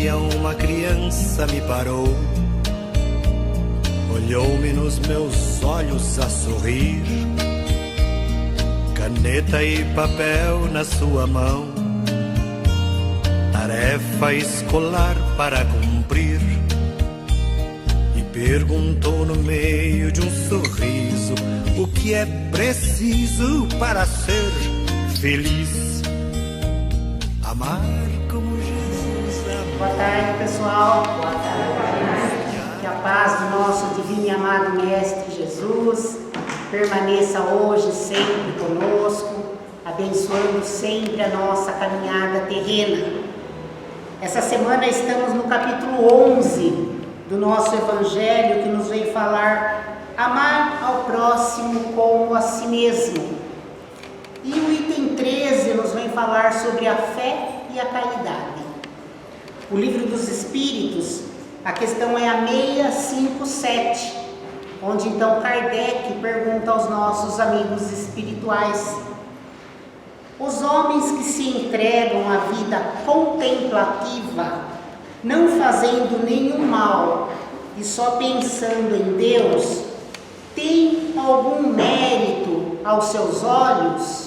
dia uma criança me parou, olhou-me nos meus olhos a sorrir, caneta e papel na sua mão, tarefa escolar para cumprir, e perguntou no meio de um sorriso o que é preciso para ser feliz. Amar como Jesus amou. Boa tarde, pessoal. Boa tarde. Que a paz do nosso divino e amado Mestre Jesus permaneça hoje sempre conosco, abençoando sempre a nossa caminhada terrena. Essa semana estamos no capítulo 11 do nosso Evangelho, que nos vem falar amar ao próximo como a si mesmo. E o item 13 nos vem falar sobre a fé e a caridade. O Livro dos Espíritos, a questão é a 657, onde então Kardec pergunta aos nossos amigos espirituais: os homens que se entregam à vida contemplativa, não fazendo nenhum mal e só pensando em Deus, têm algum mérito aos seus olhos?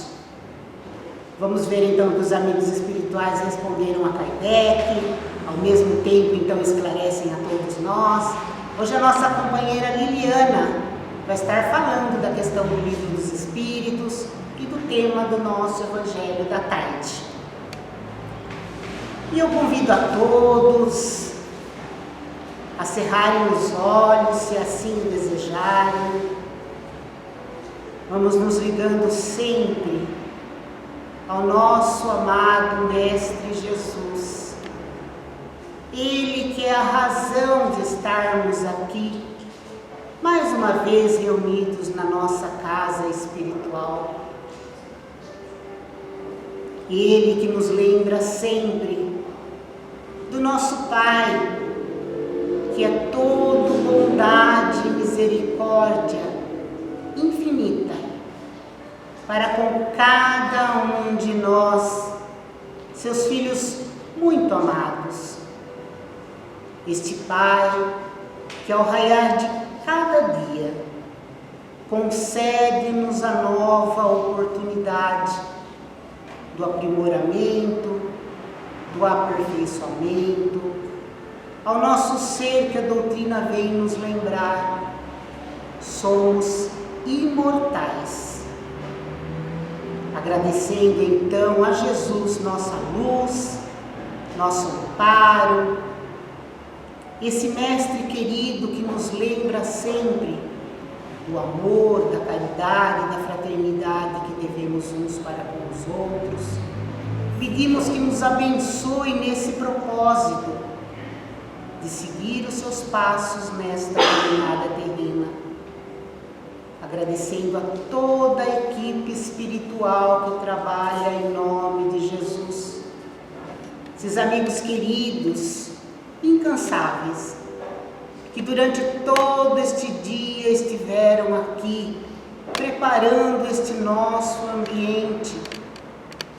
Vamos ver então que os amigos espirituais responderam a Kardec, ao mesmo tempo então esclarecem a todos nós. Hoje a nossa companheira Liliana vai estar falando da questão do Livro dos Espíritos e do tema do nosso Evangelho da tarde. E eu convido a todos a cerrarem os olhos, se assim desejarem. Vamos nos ligando sempre ao nosso amado Mestre Jesus. Ele que é a razão de estarmos aqui, mais uma vez reunidos na nossa casa espiritual. Ele que nos lembra sempre do nosso Pai, que é todo bondade e misericórdia infinita para com cada um de nós, seus filhos muito amados. Este Pai que ao raiar de cada dia concede-nos a nova oportunidade do aprimoramento, do aperfeiçoamento, ao nosso ser que a doutrina vem nos lembrar: somos imortais. Agradecendo então a Jesus, nossa luz, nosso amparo, esse Mestre querido que nos lembra sempre do amor, da caridade, da fraternidade que devemos uns para com os outros. Pedimos que nos abençoe nesse propósito de seguir os seus passos nesta caminhada terrena. Agradecendo a toda a equipe espiritual que trabalha em nome de Jesus. Esses amigos queridos, incansáveis, que durante todo este dia estiveram aqui, preparando este nosso ambiente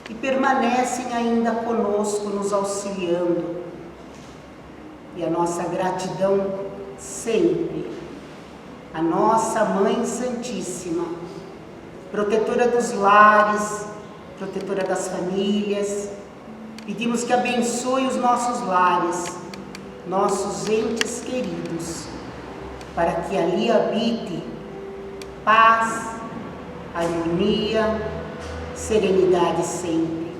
e permanecem ainda conosco, nos auxiliando. E a nossa gratidão sempre. A nossa Mãe Santíssima, protetora dos lares, protetora das famílias, pedimos que abençoe os nossos lares, nossos entes queridos, para que ali habite paz, harmonia, serenidade sempre.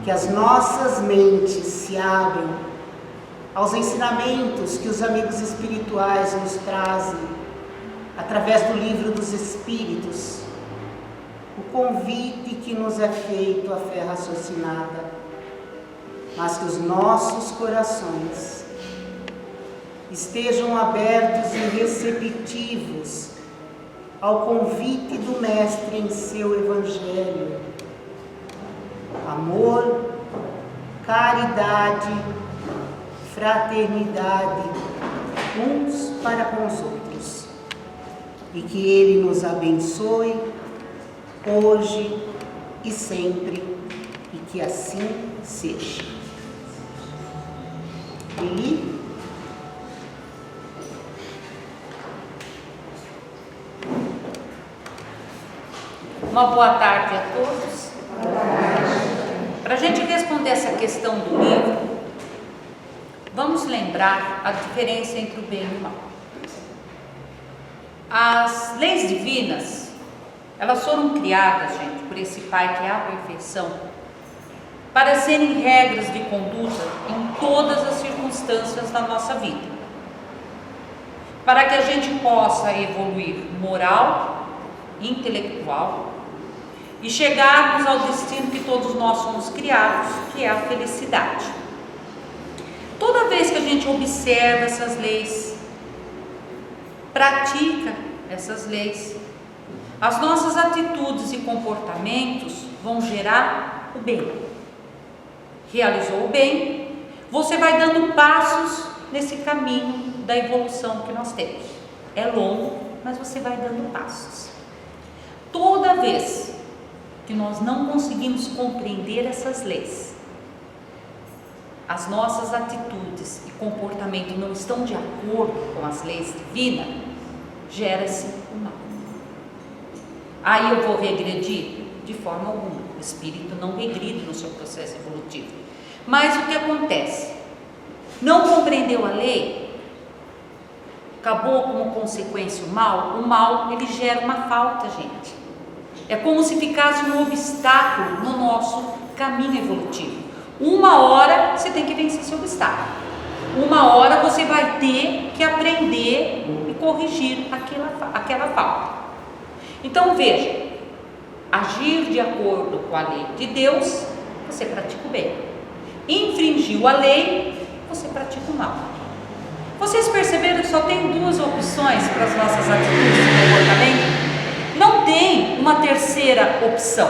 Que as nossas mentes se abram aos ensinamentos que os amigos espirituais nos trazem através do Livro dos Espíritos, o convite que nos é feito à fé raciocinada, mas que os nossos corações estejam abertos e receptivos ao convite do Mestre em seu Evangelho. Amor, caridade, fraternidade, uns para com os outros. E que Ele nos abençoe hoje e sempre, e que assim seja. Lili. Uma boa tarde a todos. Para a gente responder essa questão do livro, vamos lembrar a diferença entre o bem e o mal. As leis divinas, elas foram criadas, gente, por esse Pai que é a perfeição, para serem regras de conduta em todas as circunstâncias da nossa vida, para que a gente possa evoluir moral, intelectual e chegarmos ao destino que todos nós somos criados, que é a felicidade. Toda vez que a gente observa essas leis, pratica essas leis, as nossas atitudes e comportamentos vão gerar o bem. Realizou o bem, você vai dando passos nesse caminho da evolução que nós temos. É longo, mas você vai dando passos. Toda vez que nós não conseguimos compreender essas leis, as nossas atitudes e comportamento não estão de acordo com as leis divinas, gera-se o mal. Aí eu vou regredir? De forma alguma. O espírito não regride no seu processo evolutivo. Mas o que acontece? Não compreendeu a lei? Acabou como consequência o mal? O mal, ele gera uma falta, gente. É como se ficasse um obstáculo no nosso caminho evolutivo. Uma hora você tem que vencer esse obstáculo. Uma hora você vai ter que aprender e corrigir aquela falta. Então veja, agir de acordo com a lei de Deus, você pratica o bem. Infringiu a lei, você pratica o mal. Vocês perceberam que só tem duas opções para as nossas atitudes e comportamento? Não tem uma terceira opção,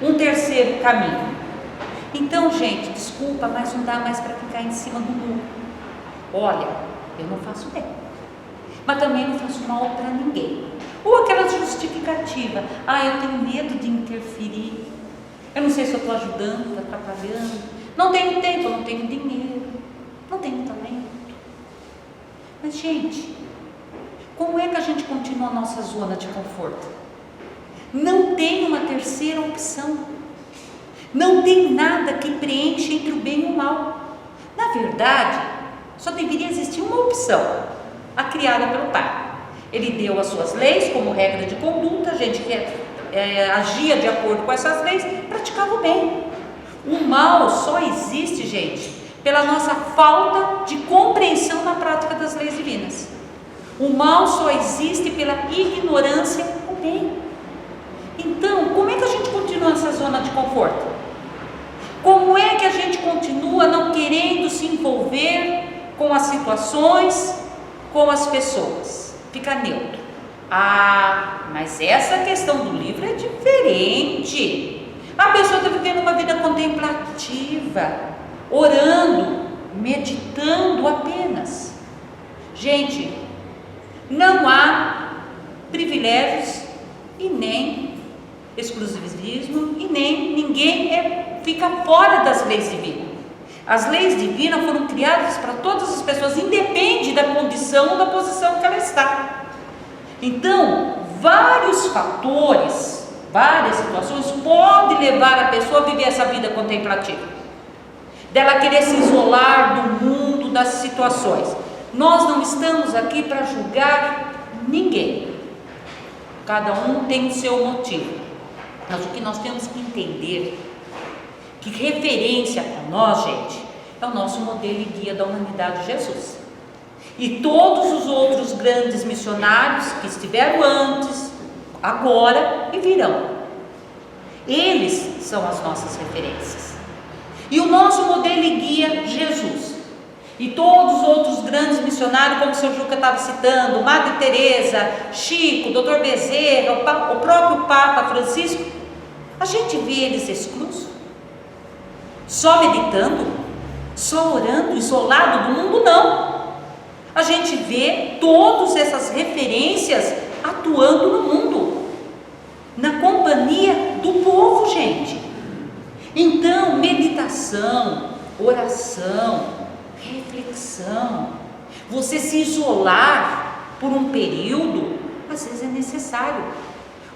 um terceiro caminho. Então, gente, desculpa, mas não dá mais para ficar em cima do muro. Olha, eu não faço bem, mas também não faço mal para ninguém. Ou aquela justificativa, eu tenho medo de interferir, eu não sei se eu estou ajudando, estou atrapalhando, não tenho tempo, não tenho dinheiro, não tenho talento. Mas, gente, como é que a gente continua a nossa zona de conforto? Não tem uma terceira opção. Não tem nada que preencha entre o bem e o mal. Na verdade, só deveria existir uma opção, a criada pelo Pai. Ele deu as suas leis como regra de conduta, a gente que agia de acordo com essas leis, praticava o bem. O mal só existe, gente, pela nossa falta de compreensão na prática das leis divinas. O mal só existe pela ignorância do bem. Então, como é que a gente continua nessa zona de conforto? Como é que a gente continua não querendo se envolver com as situações, com as pessoas? Fica neutro. Mas essa questão do livro é diferente. A pessoa está vivendo uma vida contemplativa, orando, meditando apenas. Gente, não há privilégios e nem exclusivismo e nem ninguém fica fora das leis divinas. As leis divinas foram criadas para todas as pessoas, independe da condição ou da posição que ela está. Então, vários fatores, várias situações podem levar a pessoa a viver essa vida contemplativa, dela querer se isolar do mundo, das situações. Nós não estamos aqui para julgar ninguém. Cada um tem o seu motivo. Mas o que nós temos que entender, que referência para nós, gente, é o nosso modelo e guia da humanidade, Jesus. E todos os outros grandes missionários que estiveram antes, agora e virão. Eles são as nossas referências. E o nosso modelo e guia, Jesus. E todos os outros grandes missionários, como o seu Juca estava citando, Madre Teresa, Chico, Dr. Bezerra, o próprio Papa Francisco, a gente vê eles exclusos, só meditando, só orando, isolado do mundo, não. A gente vê todas essas referências atuando no mundo, na companhia do povo, gente. Então, meditação, oração, reflexão. Você se isolar por um período, às vezes é necessário.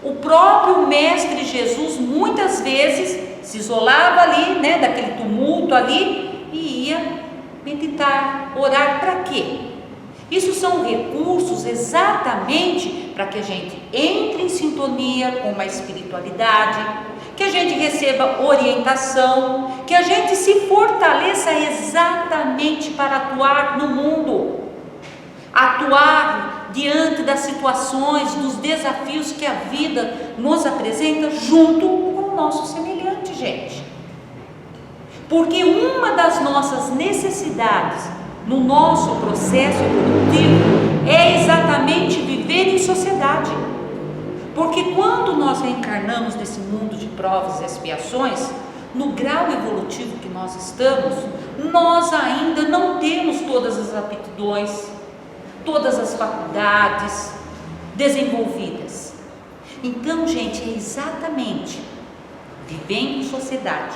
O próprio Mestre Jesus muitas vezes se isolava ali, né, daquele tumulto ali, e ia meditar, orar. Para quê? Isso são recursos exatamente para que a gente entre em sintonia com a espiritualidade, que a gente receba orientação, que a gente se fortaleça exatamente para atuar no mundo, atuar diante das situações, dos desafios que a vida nos apresenta junto com o nosso semelhante, gente. Porque uma das nossas necessidades no nosso processo evolutivo é exatamente viver em sociedade. Porque quando nós reencarnamos nesse mundo de provas e expiações, no grau evolutivo que nós estamos, nós ainda não temos todas as aptidões, todas as faculdades desenvolvidas. Então, gente, é exatamente vivendo em sociedade,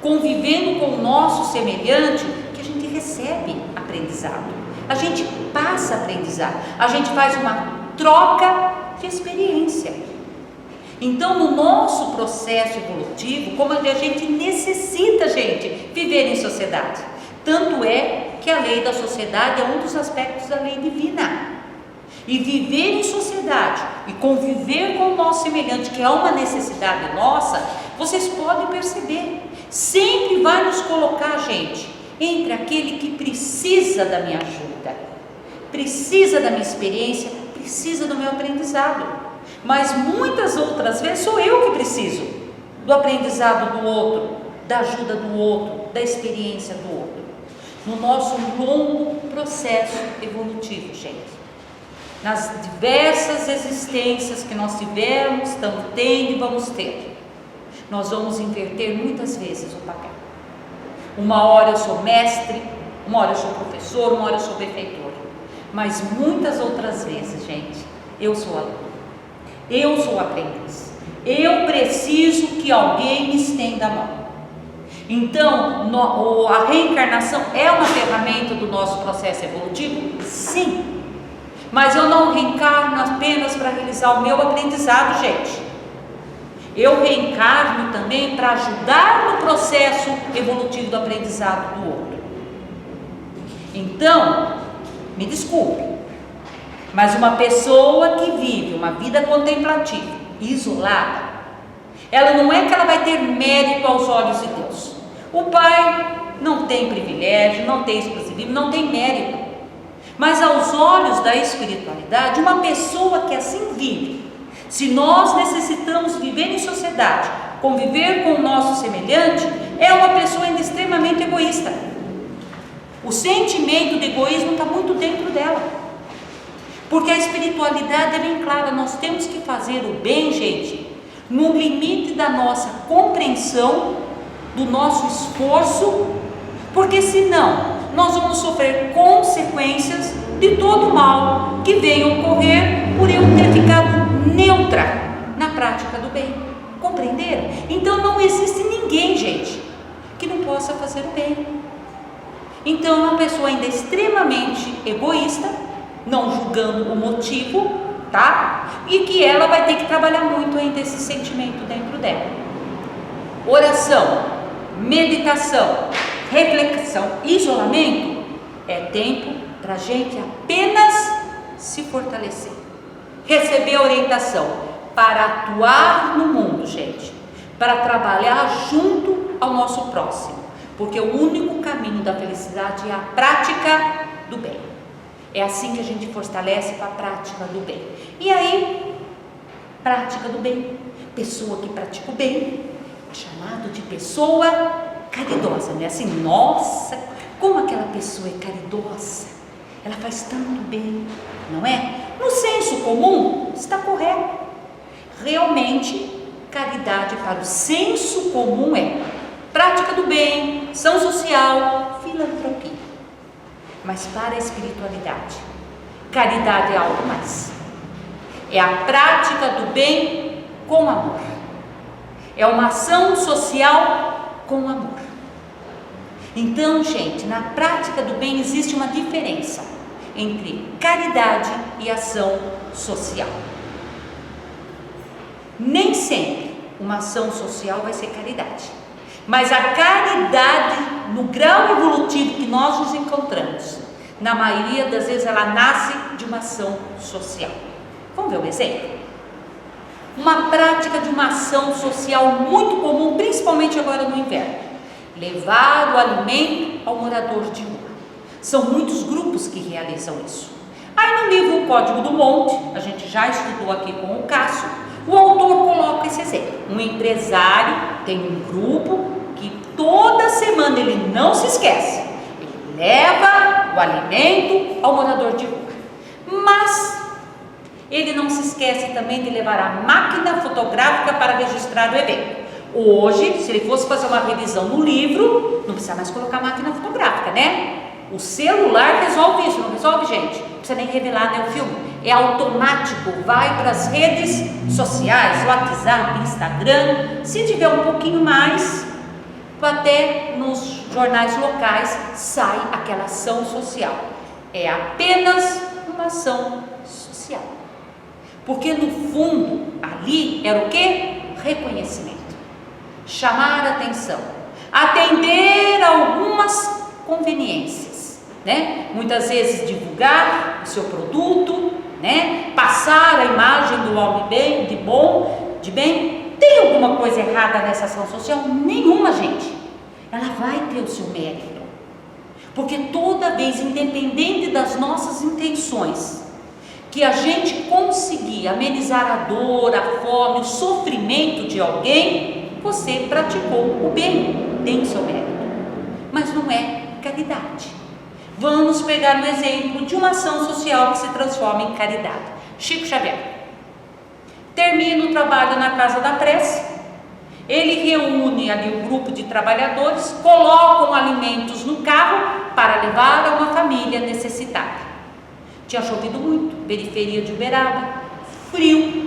convivendo com o nosso semelhante, que a gente recebe aprendizado, a gente passa aprendizado, a gente faz uma troca de experiência. Então, no nosso processo evolutivo, como a gente necessita, gente, viver em sociedade. Tanto é que a lei da sociedade é um dos aspectos da lei divina. E viver em sociedade e conviver com o nosso semelhante, que é uma necessidade nossa, vocês podem perceber, sempre vai nos colocar, gente, entre aquele que precisa da minha ajuda, precisa da minha experiência, precisa do meu aprendizado. Mas muitas outras vezes sou eu que preciso do aprendizado do outro, da ajuda do outro, da experiência do outro. No nosso longo processo evolutivo, gente. Nas diversas existências que nós tivemos, estamos tendo e vamos ter, nós vamos inverter muitas vezes o papel. Uma hora eu sou mestre, uma hora eu sou professor, uma hora eu sou benfeitor. Mas muitas outras vezes, gente, eu sou aluno, eu sou aprendiz, eu preciso que alguém me estenda a mão. Então, a reencarnação é uma ferramenta do nosso processo evolutivo? Sim. Mas eu não reencarno apenas para realizar o meu aprendizado, gente. Eu reencarno também para ajudar no processo evolutivo do aprendizado do outro. Então, me desculpe, mas uma pessoa que vive uma vida contemplativa, isolada, ela não é que ela vai ter mérito aos olhos de Deus. O pai não tem privilégio, não tem exclusivismo, não tem mérito. Mas aos olhos da espiritualidade, uma pessoa que assim vive, se nós necessitamos viver em sociedade, conviver com o nosso semelhante, é uma pessoa ainda extremamente egoísta. O sentimento de egoísmo está muito dentro dela. Porque a espiritualidade é bem clara, nós temos que fazer o bem, gente, no limite da nossa compreensão, do nosso esforço, porque senão nós vamos sofrer consequências de todo o mal que venha ocorrer por eu ter ficado neutra na prática do bem. Compreenderam? Então não existe ninguém, gente, que não possa fazer o bem. Então é uma pessoa ainda extremamente egoísta, não julgando o motivo, tá? E que ela vai ter que trabalhar muito ainda esse sentimento dentro dela. Oração, meditação, reflexão, isolamento é tempo para a gente apenas se fortalecer, receber orientação para atuar no mundo, gente, para trabalhar junto ao nosso próximo, porque o único caminho da felicidade é a prática do bem. É assim que a gente fortalece para a prática do bem. E aí, prática do bem, pessoa que pratica o bem, é chamado de pessoa caridosa, né? Assim, nossa, como aquela pessoa é caridosa, ela faz tanto bem, não é? No senso comum, está correto. Realmente, caridade para o senso comum é prática do bem, ação social, filantropia. Mas para a espiritualidade, caridade é algo mais. É a prática do bem com amor. É uma ação social com amor. Então, gente, na prática do bem existe uma diferença entre caridade e ação social. Nem sempre uma ação social vai ser caridade, mas a caridade, no grau evolutivo que nós nos encontramos, na maioria das vezes ela nasce de uma ação social. Vamos ver um exemplo? Uma prática de uma ação social muito comum, principalmente agora no inverno: levar o alimento ao morador de rua. São muitos grupos que realizam isso. Aí no livro O Código do Monte, a gente já estudou aqui com o Cássio, o autor coloca esse exemplo. Um empresário tem um grupo que toda semana ele não se esquece, ele leva o alimento ao morador de rua. Mas ele não se esquece também de levar a máquina fotográfica para registrar o evento. Hoje, se ele fosse fazer uma revisão no livro, não precisa mais colocar máquina fotográfica, né? O celular resolve isso, não resolve, gente? Não precisa nem revelar, né, o filme. É automático, vai para as redes sociais, WhatsApp, Instagram. Se tiver um pouquinho mais, até nos jornais locais sai aquela ação social. É apenas uma ação social. Porque no fundo, ali era o quê? Reconhecimento. Chamar a atenção, atender a algumas conveniências, né? Muitas vezes divulgar o seu produto, né? Passar a imagem do homem de bem. Tem alguma coisa errada nessa ação social? Nenhuma, gente. Ela vai ter o seu mérito, porque toda vez, independente das nossas intenções, que a gente conseguir amenizar a dor, a fome, o sofrimento de alguém, você praticou o bem, tem o seu mérito, mas não é caridade. Vamos pegar um exemplo de uma ação social que se transforma em caridade. Chico Xavier termina o trabalho na Casa da Prece, ele reúne ali um grupo de trabalhadores, colocam alimentos no carro para levar a uma família necessitada. Tinha chovido muito, periferia de Uberaba, frio.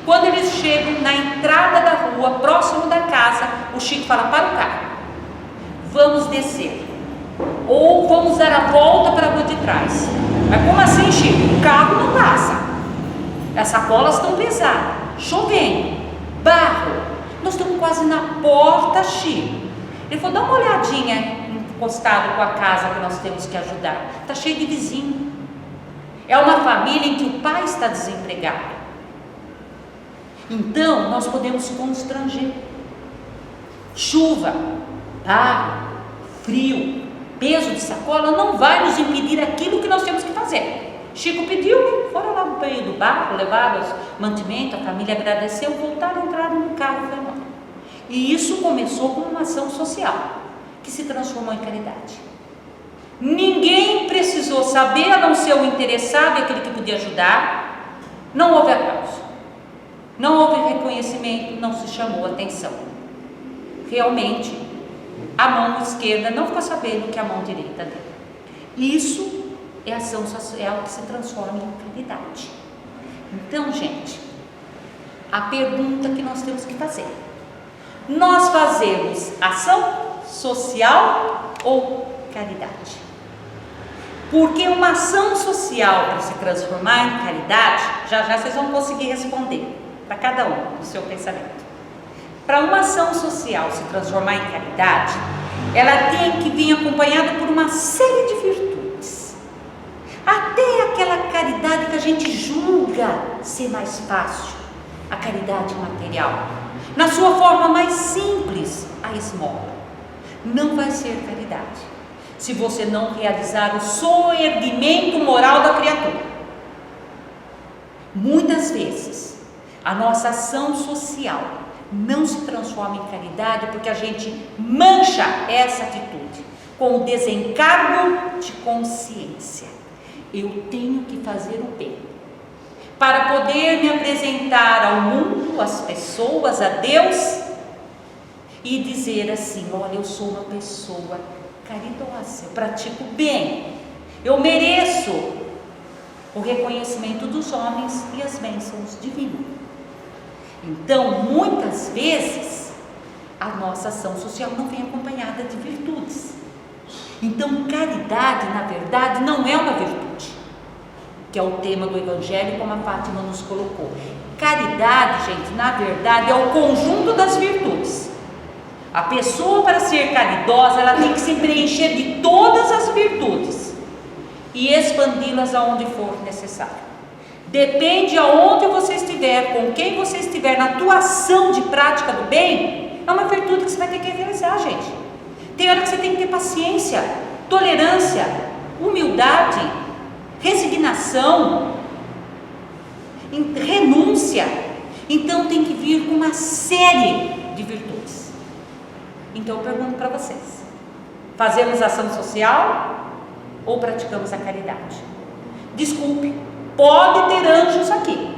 Quando eles chegam na entrada da rua, próximo da casa, o Chico fala: para o carro, vamos descer, ou vamos dar a volta para a rua de trás. Mas como assim, Chico? O carro não passa, as sacolas estão pesadas, chovendo, barro, nós estamos quase na porta, Chico. Ele falou: dá uma olhadinha encostado com a casa que nós temos que ajudar, está cheio de vizinho. É uma família em que o pai está desempregado. Então, nós podemos constranger. Chuva, barro, frio, peso de sacola não vai nos impedir aquilo que nós temos que fazer. Chico pediu, foram lá no meio do barco, levaram os mantimentos, a família agradeceu, voltaram, entraram no carro e foi embora. E isso começou como uma ação social, que se transformou em caridade. Ninguém precisou saber, a não ser o interessado e aquele que podia ajudar. Não houve aplauso, não houve reconhecimento, não se chamou atenção. Realmente, a mão esquerda não ficou sabendo que a mão direita deu. Isso é ação social que se transforma em caridade. Então, gente, a pergunta que nós temos que fazer: nós fazemos ação social ou caridade? Porque uma ação social, para se transformar em caridade, já vocês vão conseguir responder para cada um do seu pensamento. Para uma ação social se transformar em caridade, ela tem que vir acompanhada por uma série de virtudes. Até aquela caridade que a gente julga ser mais fácil, a caridade material, na sua forma mais simples, a esmola, não vai ser caridade se você não realizar o soerguimento moral da criatura. Muitas vezes, a nossa ação social não se transforma em caridade porque a gente mancha essa atitude com o desencargo de consciência. Eu tenho que fazer o bem para poder me apresentar ao mundo, às pessoas, a Deus, e dizer assim: olha, eu sou uma pessoa caridosa, eu pratico bem, eu mereço o reconhecimento dos homens e as bênçãos divinas. Então, muitas vezes, a nossa ação social não vem acompanhada de virtudes. Então, caridade, na verdade, não é uma virtude, que é o tema do Evangelho, como a Fátima nos colocou. Caridade, gente, na verdade, é o conjunto das virtudes. A pessoa, para ser caridosa, ela tem que se preencher de todas as virtudes e expandi-las aonde for necessário. Depende aonde você estiver, com quem você estiver, na tua ação de prática do bem, é uma virtude que você vai ter que realizar, gente. Tem hora que você tem que ter paciência, tolerância, humildade, resignação, renúncia. Então tem que vir com uma série de virtudes. Então eu pergunto para vocês: fazemos ação social ou praticamos a caridade? Desculpe, pode ter anjos aqui.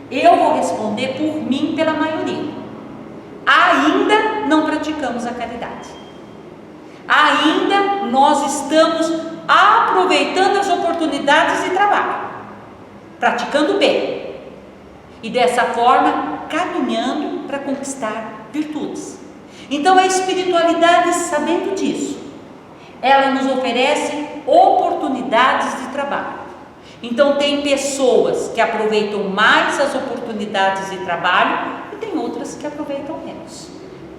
Eu vou responder por mim, pela maioria. Ainda não praticamos a caridade. Ainda nós estamos aproveitando as oportunidades de trabalho, praticando o bem. E dessa forma, caminhando para conquistar virtudes. Então a espiritualidade, sabendo disso, ela nos oferece oportunidades de trabalho. Então tem pessoas que aproveitam mais as oportunidades de trabalho e tem outras que aproveitam menos.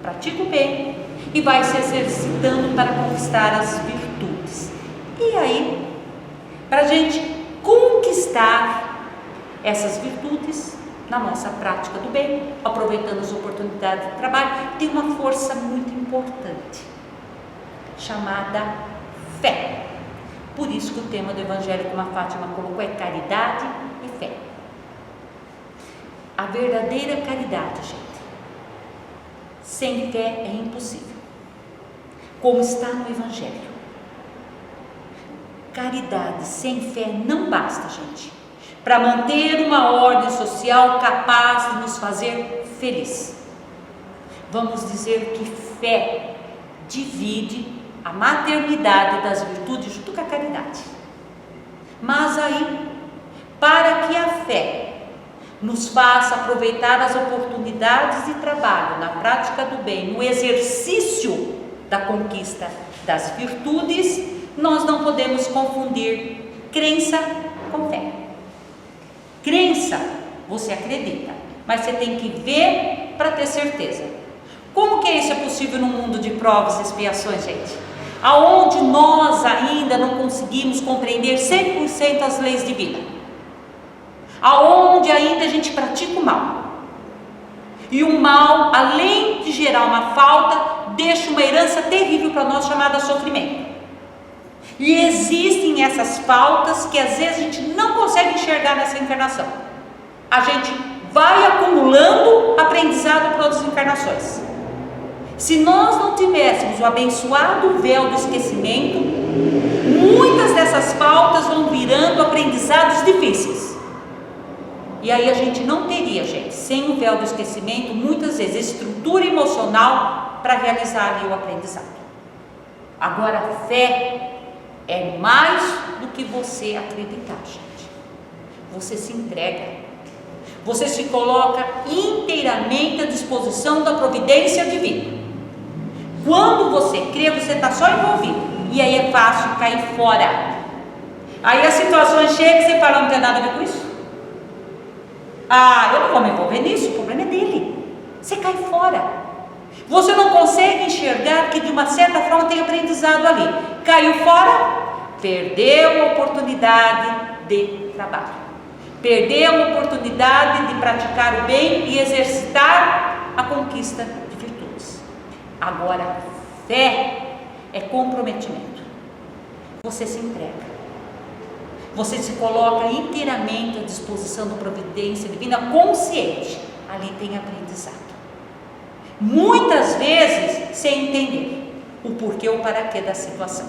Pratica o bem e vai se exercitando para conquistar as virtudes. E aí, para a gente conquistar essas virtudes na nossa prática do bem, aproveitando as oportunidades de trabalho, tem uma força muito importante, chamada fé. Por isso que o tema do Evangelho, como a Fátima colocou, é caridade e fé. A verdadeira caridade, gente, sem fé é impossível, como está no Evangelho. Caridade sem fé não basta, gente, para manter uma ordem social capaz de nos fazer feliz. Vamos dizer que fé divide a maternidade das virtudes junto com a caridade. Mas aí, para que a fé nos faça aproveitar as oportunidades de trabalho na prática do bem, no exercício da conquista das virtudes, nós não podemos confundir crença com fé. Crença, você acredita, mas você tem que ver para ter certeza. Como que isso é possível num mundo de provas e expiações, gente? Aonde nós ainda não conseguimos compreender 100% as leis divinas. Aonde ainda a gente pratica o mal. E o mal, além de gerar uma falta, deixa uma herança terrível para nós chamada sofrimento. E existem essas faltas que às vezes a gente não consegue enxergar nessa encarnação. A gente vai acumulando aprendizado para outras encarnações. Se nós não tivéssemos o abençoado véu do esquecimento, muitas dessas faltas vão virando aprendizados difíceis. E aí a gente não teria, gente, sem o véu do esquecimento, muitas vezes estrutura emocional para realizar ali o aprendizado. Agora, a fé é mais do que você acreditar, gente. Você se entrega. Você se coloca inteiramente à disposição da providência divina. Quando você crê, você está só envolvido. E aí é fácil cair fora. Aí as situações chegam e você fala: não tem nada a ver com isso. Ah, eu não vou me envolver nisso, o problema é dele. Você cai fora. Você não consegue enxergar que de uma certa forma tem aprendizado ali. Caiu fora, perdeu a oportunidade de trabalho. Perdeu a oportunidade de praticar o bem e exercitar a conquista de virtudes. Agora, fé é comprometimento. Você se entrega. Você se coloca inteiramente à disposição da providência divina, consciente. Ali tem aprendizado. Muitas vezes sem entender o porquê ou para quê da situação.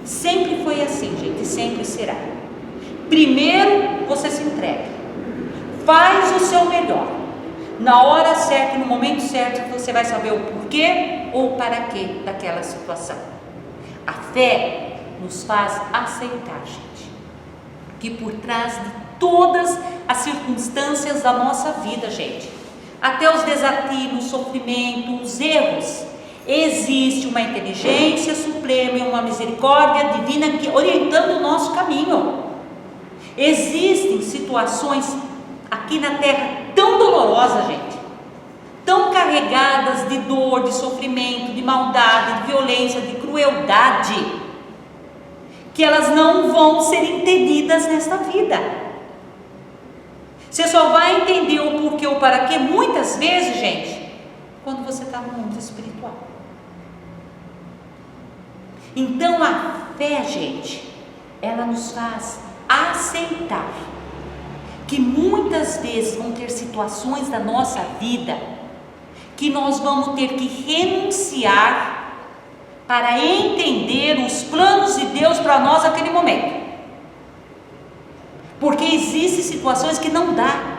Sempre foi assim, gente, e sempre será. Primeiro você se entrega, faz o seu melhor. Na hora certa e no momento certo você vai saber o porquê ou para quê daquela situação. A fé nos faz aceitar, gente, que por trás de todas as circunstâncias da nossa vida, gente, até os desafios, o sofrimento, os erros, Existe uma inteligência suprema e uma misericórdia divina orientando o nosso caminho. Existem situações aqui na terra tão dolorosas, gente, tão carregadas de dor, de sofrimento, de maldade, de violência, de crueldade, que elas não vão ser entendidas nesta vida. Você só vai entender o porquê ou para quê muitas vezes, gente, quando você está no mundo espiritual. Então a fé, gente, ela nos faz aceitar que muitas vezes vão ter situações da nossa vida que nós vamos ter que renunciar para entender os planos de Deus para nós naquele momento. Porque existem situações que não dá.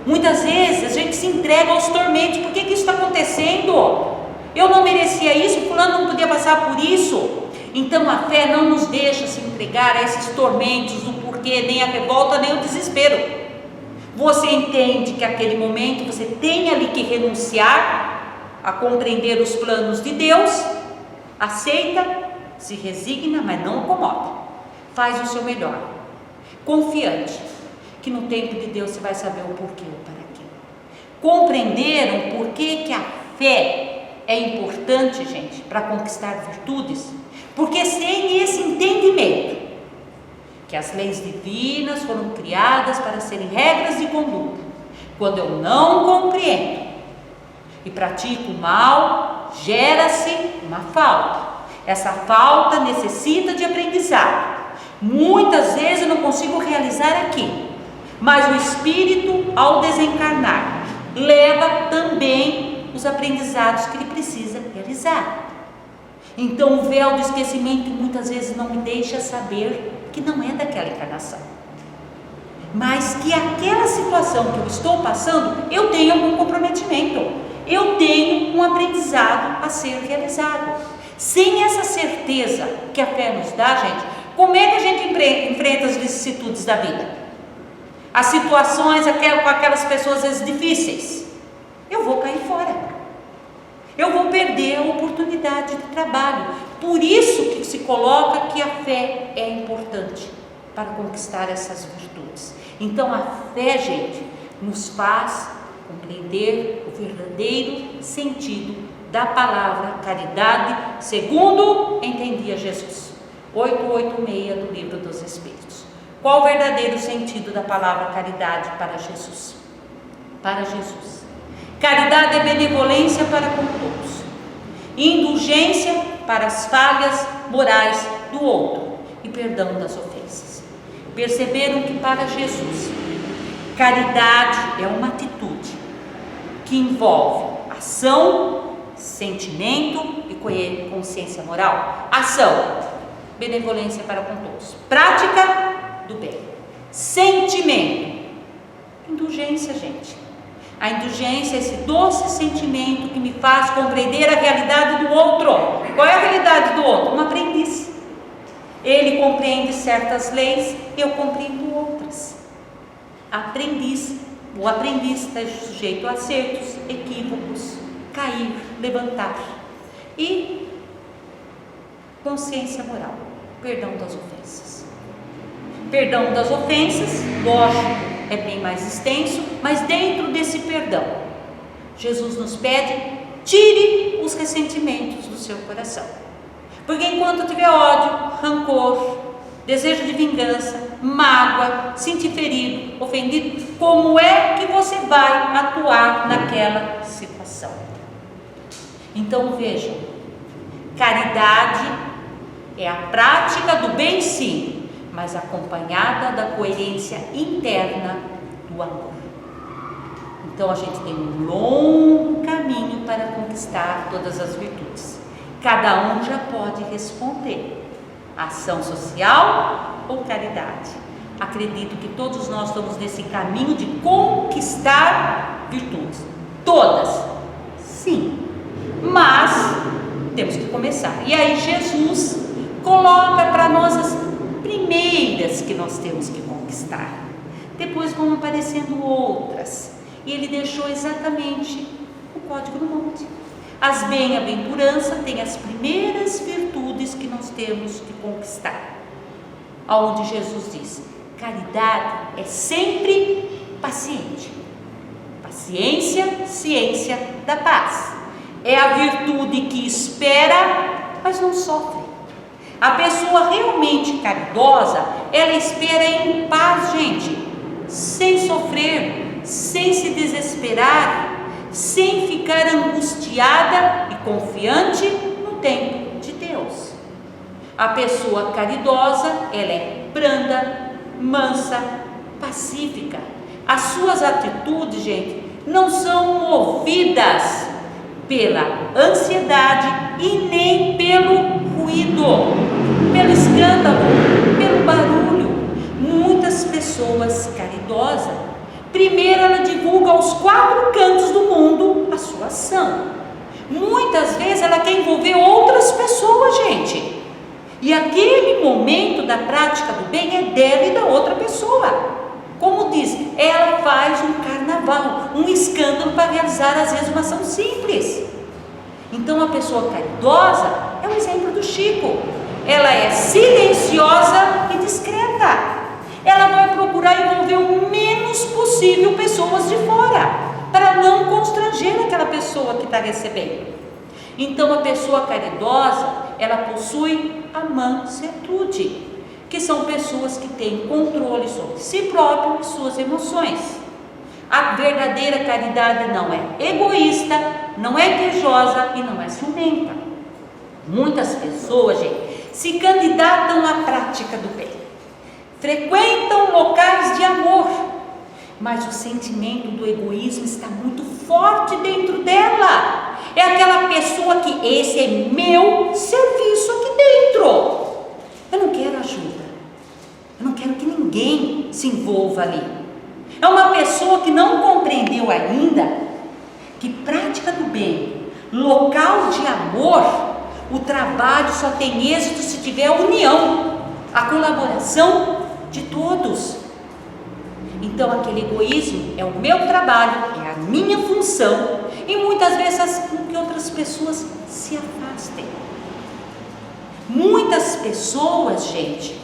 Muitas vezes a gente se entrega aos tormentos. Por que isso está acontecendo? Eu não merecia isso, fulano não podia passar por isso. Então a fé não nos deixa se entregar a esses tormentos do porquê, nem a revolta, nem o desespero. Você entende que naquele momento você tem ali que renunciar a compreender os planos de Deus, aceita, se resigna, mas não acomoda, faz o seu melhor, confiante que no tempo de Deus você vai saber o porquê ou para quê. Compreenderam por que a fé é importante, gente, para conquistar virtudes? Porque sem esse entendimento que as leis divinas foram criadas para serem regras de conduta, quando eu não compreendo e pratico o mal, gera-se uma falta. Essa falta necessita de aprendizado. Muitas vezes eu não consigo realizar aqui, mas o Espírito, ao desencarnar, leva também os aprendizados que ele precisa realizar. Então o véu do esquecimento muitas vezes não me deixa saber que não é daquela encarnação, mas que aquela situação que eu estou passando, eu tenho algum comprometimento, eu tenho um aprendizado a ser realizado. Sem essa certeza que a fé nos dá, gente, como é que a gente enfrenta as vicissitudes da vida? As situações com aquelas pessoas às vezes difíceis, eu vou cair fora, eu vou perder a oportunidade de trabalho. Por isso que se coloca que a fé é importante para conquistar essas virtudes. Então a fé, gente, nos faz compreender o verdadeiro sentido da palavra caridade, segundo entendia Jesus. 886 do Livro dos Espíritos. Qual o verdadeiro sentido da palavra caridade para Jesus? Para Jesus, caridade é benevolência para com todos, indulgência para as falhas morais do outro e perdão das ofensas. Perceberam que para Jesus, caridade é uma atitude que envolve ação, sentimento e consciência moral. Ação, benevolência para com todos. Prática do bem. Sentimento, indulgência, gente. A indulgência é esse doce sentimento que me faz compreender a realidade do outro. Qual é a realidade do outro? Um aprendiz. Ele compreende certas leis, eu compreendo outras. Aprendiz. O aprendiz está sujeito a acertos, equívocos, cair, levantar. E consciência moral, perdão das ofensas. Perdão das ofensas, lógico, é bem mais extenso, mas dentro desse perdão, Jesus nos pede, tire os ressentimentos do seu coração. Porque enquanto tiver ódio, rancor, desejo de vingança, mágoa, sentir ferido, ofendido, como é que você vai atuar naquela situação? Então vejam, caridade é a prática do bem, sim, mas acompanhada da coerência interna do amor. Então a gente tem um longo caminho para conquistar todas as virtudes. Cada um já pode responder: ação social ou caridade. Acredito que todos nós estamos nesse caminho de conquistar virtudes. Todas, sim, mas temos que começar. E aí Jesus coloca para nós as primeiras que nós temos que conquistar. Depois vão aparecendo outras. E ele deixou exatamente o Código do Monte. As bem-aventuranças têm as primeiras virtudes que nós temos que conquistar. Aonde Jesus diz: caridade é sempre paciente. Paciência, ciência da paz. É a virtude que espera, mas não sofre. A pessoa realmente caridosa, ela espera em paz, gente, sem sofrer, sem se desesperar, sem ficar angustiada e confiante no tempo de Deus. A pessoa caridosa, ela é branda, mansa, pacífica. As suas atitudes, gente, não são movidas pela ansiedade e nem pelo ruído, pelo escândalo, pelo barulho. Muitas pessoas caridosas, primeiro ela divulga aos 4 cantos do mundo a sua ação. Muitas vezes ela quer envolver outras pessoas, gente. E aquele momento da prática do bem é dela e da outra pessoa. Como diz, ela faz um carnaval, um escândalo para realizar às vezes uma ação simples. Então a pessoa caridosa é o exemplo do Chico. Ela é silenciosa e discreta. Ela vai procurar envolver o menos possível pessoas de fora, para não constranger aquela pessoa que está recebendo. Então a pessoa caridosa, ela possui a mansuetude, que são pessoas que têm controle sobre si próprio e suas emoções. A verdadeira caridade não é egoísta, não é invejosa e não é ciumenta. Muitas pessoas, gente, se candidatam à prática do bem, frequentam locais de amor, mas o sentimento do egoísmo está muito forte dentro dela. É aquela pessoa que esse é meu serviço aqui dentro. Eu não quero ajuda, eu não quero que ninguém se envolva ali. É uma pessoa que não compreendeu ainda que prática do bem, local de amor, o trabalho só tem êxito se tiver a união, a colaboração de todos. Então aquele egoísmo é o meu trabalho, é a minha função, e muitas vezes faz com que outras pessoas se afastem. Muitas pessoas, gente,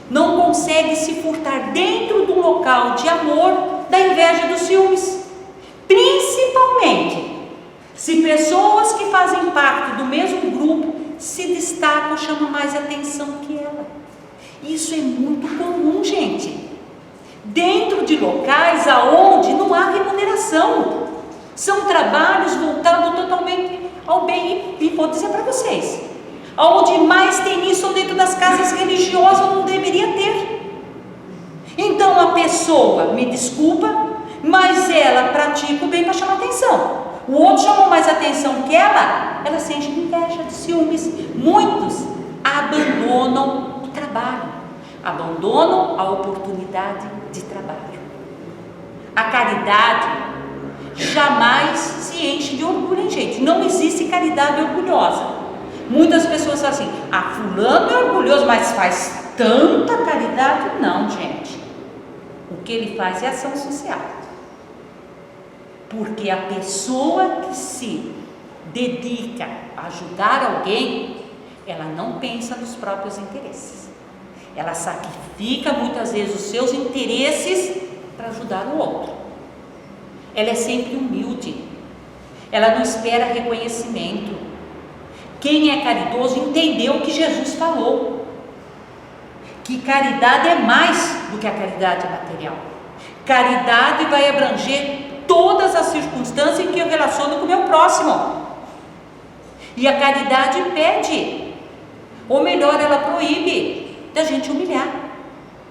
não conseguem se furtar dentro do local de amor da inveja e dos ciúmes. Principalmente se pessoas que fazem parte do mesmo grupo se destacam, chamam mais atenção que ela. Isso é muito comum, gente. Dentro de locais aonde não há remuneração. São trabalhos voltados totalmente ao bem. E vou dizer para vocês, onde mais tem isso dentro das casas religiosas não deveria ter. Então a pessoa, me desculpa, mas ela pratica o bem para chamar atenção. O outro chamou mais atenção que ela sente inveja, de ciúmes. Muitos abandonam o trabalho, abandonam a oportunidade de trabalho. A caridade jamais se enche de orgulho, hein, gente? Não existe caridade orgulhosa. Muitas pessoas falam assim: fulano é orgulhoso, mas faz tanta caridade. Não, gente. O que ele faz é ação social. Porque a pessoa que se dedica a ajudar alguém, ela não pensa nos próprios interesses. Ela sacrifica muitas vezes os seus interesses para ajudar o outro. Ela é sempre humilde. Ela não espera reconhecimento. Quem é caridoso entendeu o que Jesus falou, que caridade é mais do que a caridade material. Caridade vai abranger todas as circunstâncias em que eu relaciono com o meu próximo. E a caridade pede, ou melhor, ela proíbe da gente humilhar,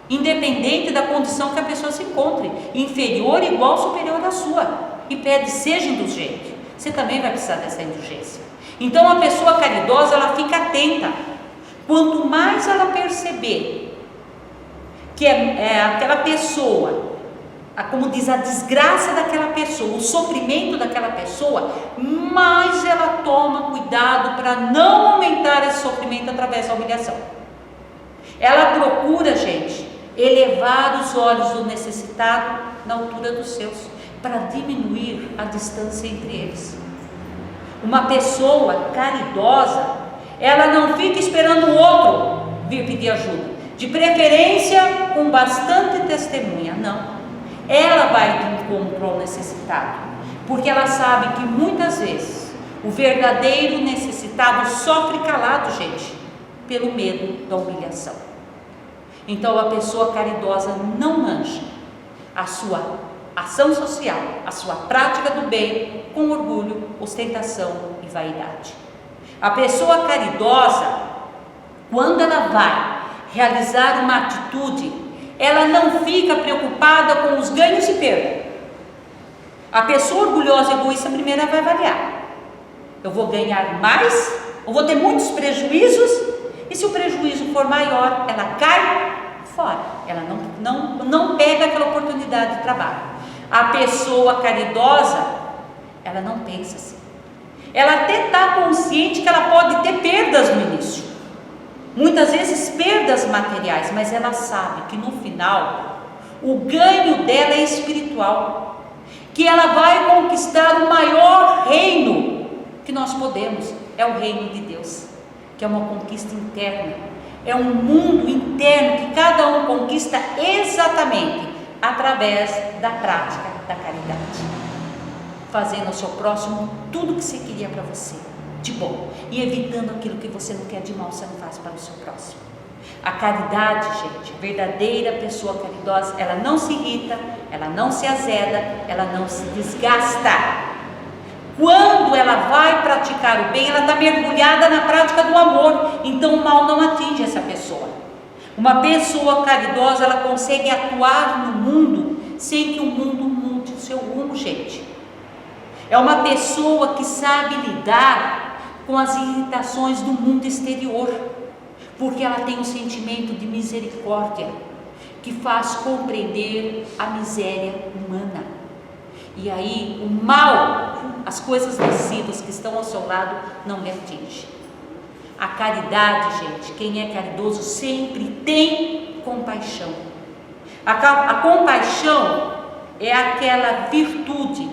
independente da condição que a pessoa se encontre, inferior, igual, superior à sua, e pede: seja indulgente. Você também vai precisar dessa indulgência. Então a pessoa caridosa, ela fica atenta. Quanto mais ela perceber que aquela pessoa, como diz, a desgraça daquela pessoa, o sofrimento daquela pessoa, mais ela toma cuidado para não aumentar esse sofrimento através da humilhação. Ela procura, gente, elevar os olhos do necessitado na altura dos seus, para diminuir a distância entre eles. Uma pessoa caridosa, ela não fica esperando o outro vir pedir ajuda, de preferência com bastante testemunha, não. Ela vai de encontro ao necessitado, porque ela sabe que muitas vezes o verdadeiro necessitado sofre calado, gente, pelo medo da humilhação. Então a pessoa caridosa não mancha a sua ação social, a sua prática do bem com orgulho, ostentação e vaidade. A pessoa caridosa, quando ela vai realizar uma atitude, ela não fica preocupada com os ganhos e perdas. A pessoa orgulhosa e egoísta primeiro vai avaliar: eu vou ganhar mais, ou vou ter muitos prejuízos, e se o prejuízo for maior, ela cai fora, ela não pega aquela oportunidade de trabalho. A pessoa caridosa, ela não pensa assim. Ela até está consciente que ela pode ter perdas no início, muitas vezes perdas materiais, mas ela sabe que no final o ganho dela é espiritual, que ela vai conquistar o maior reino que nós podemos, é o reino de Deus, que é uma conquista interna, é um mundo interno que cada um conquista exatamente através da prática da caridade, fazendo ao seu próximo tudo que você queria para você de bom, e evitando aquilo que você não quer de mal, você não faz para o seu próximo. A caridade, gente, verdadeira pessoa caridosa, ela não se irrita, ela não se azeda, ela não se desgasta. Quando ela vai praticar o bem, ela está mergulhada na prática do amor, então o mal não atinge essa pessoa. Uma pessoa caridosa, ela consegue atuar no mundo sem que o mundo mude o seu rumo, gente. É uma pessoa que sabe lidar com as irritações do mundo exterior, porque ela tem um sentimento de misericórdia que faz compreender a miséria humana. E aí o mal, as coisas nocivas que estão ao seu lado não lhe atingem. A caridade, gente, quem é caridoso sempre tem compaixão. A compaixão é aquela virtude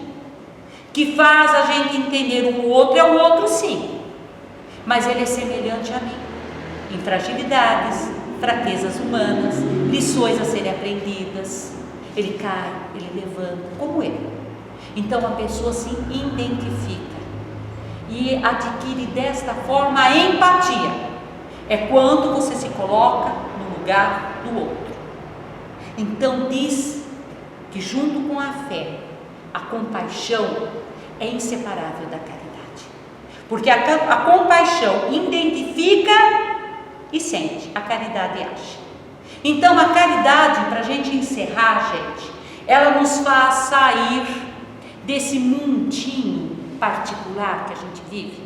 que faz a gente entender o outro, é o outro sim, mas ele é semelhante a mim, em fragilidades, fraquezas humanas, lições a serem aprendidas. Ele cai, ele levanta, como ele. Então a pessoa se identifica e adquire desta forma a empatia. É quando você se coloca no lugar do outro. Então diz que junto com a fé, a compaixão é inseparável da caridade, porque a compaixão identifica e sente, a caridade age. Então a caridade, para a gente encerrar, gente, ela nos faz sair desse mundinho particular que a gente vive,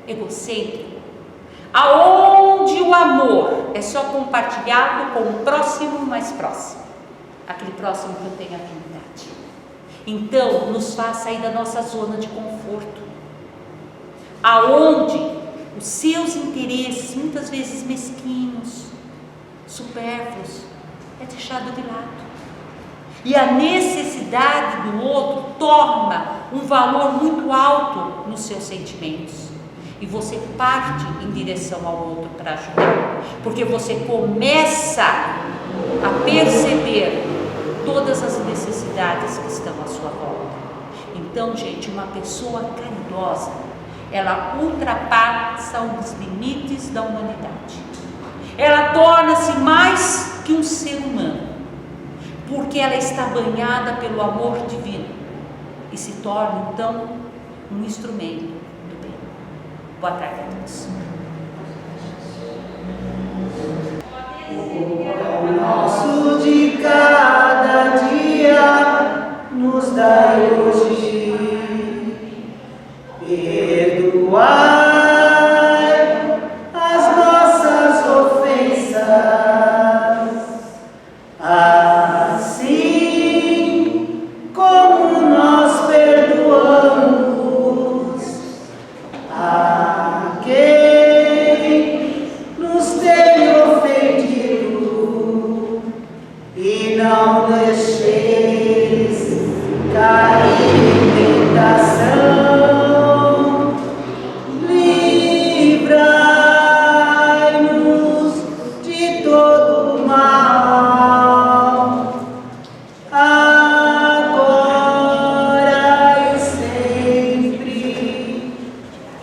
egocêntrico, aonde o amor é só compartilhado com o próximo mais próximo, aquele próximo que eu tenho afinidade. Então nos faz sair da nossa zona de conforto, aonde os seus interesses, muitas vezes mesquinhos, supérfluos, é deixado de lado. E a necessidade do outro torna um valor muito alto nos seus sentimentos. E você parte em direção ao outro para ajudar, porque você começa a perceber todas as necessidades que estão à sua volta. Então, gente, uma pessoa caridosa, ela ultrapassa os limites da humanidade. Ela torna-se mais que um ser humano, porque ela está banhada pelo amor divino e se torna então um instrumento do bem. Boa tarde a todos. O nosso de cada dia nos dai hoje, perdoai as nossas ofensas, assim como nós perdoamos a quem nos tem ofendido,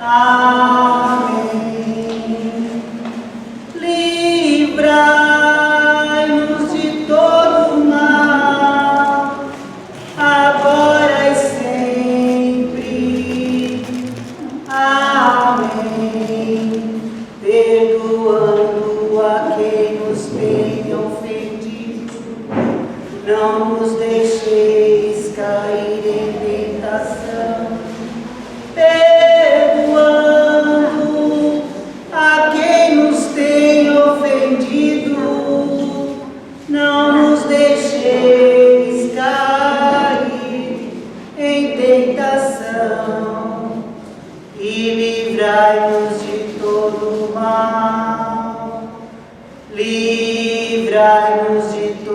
Amém. Livrai-nos de todo mal, agora e sempre. Amém. Perdoando a quem nos tem ofendido, não nos deixeis cair em tentação. Perdoando a quem nos tem ofendido, não nos deixeis cair em tentação, e livrai-nos de todo mal. Livrai-nos de todo